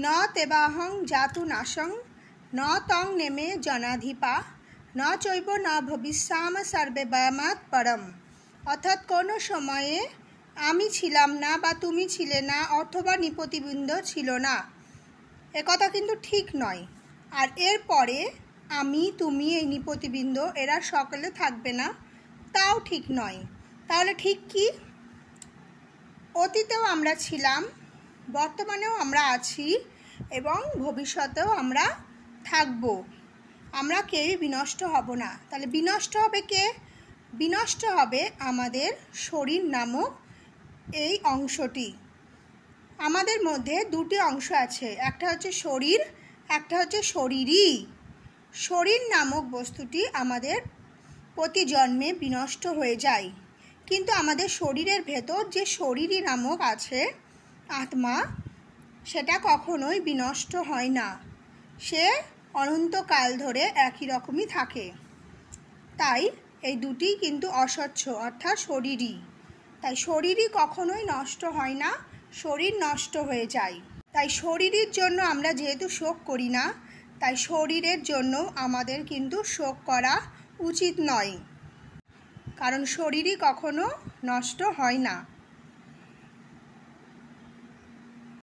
ন তেবাহং জাতু নাশং ন তং নেমে জনাধিপা ন চৈব ন ভবিষ্যাম সর্বে বয়ামাৎ পরম। অর্থাৎ কোনো সময়ে আমি ছিলাম না বা তুমি ছিলে না অথবা নৃপতিবৃন্দ ছিল না, একথা কিন্তু ঠিক নয়। আর এরপরে আমি তুমি এই নৃপতিবৃন্দ এরা সকলে থাকবে না, তাও ঠিক নয়। তাহলে ঠিক কি? অতীতেও আমরা ছিলাম, বর্তমানেও আমরা আছি এবং ভবিষ্যতেও আমরা থাকব। আমরা কেউই বিনষ্ট হব না। তাহলে বিনষ্ট হবে কে? বিনষ্ট হবে আমাদের শরীর নামক এই অংশটি। আমাদের মধ্যে দুটি অংশ আছে, একটা হচ্ছে শরীর, একটা হচ্ছে শরীরী। শরীর নামক বস্তুটি আমাদের প্রতি জন্মে বিনষ্ট হয়ে যায়, কিন্তু আমাদের শরীরের ভেতর যে শরীরী নামক আছে আত্মা, সেটা কখনোই বিনষ্ট হয় না, সে অনন্তকাল ধরে একই রকমই থাকে। তাই এই দুটি কিন্তু অস্বচ্ছ, অর্থাৎ শরীরী। তাই শরীরই কখনোই নষ্ট হয় না, শরীর নষ্ট হয়ে যায়। তাই শরীরের জন্য আমরা যেহেতু শোক করি না, তাই শরীরের জন্য আমাদের কিন্তু শোক করা উচিত নয়, কারণ শরীরই কখনো নষ্ট হয় না।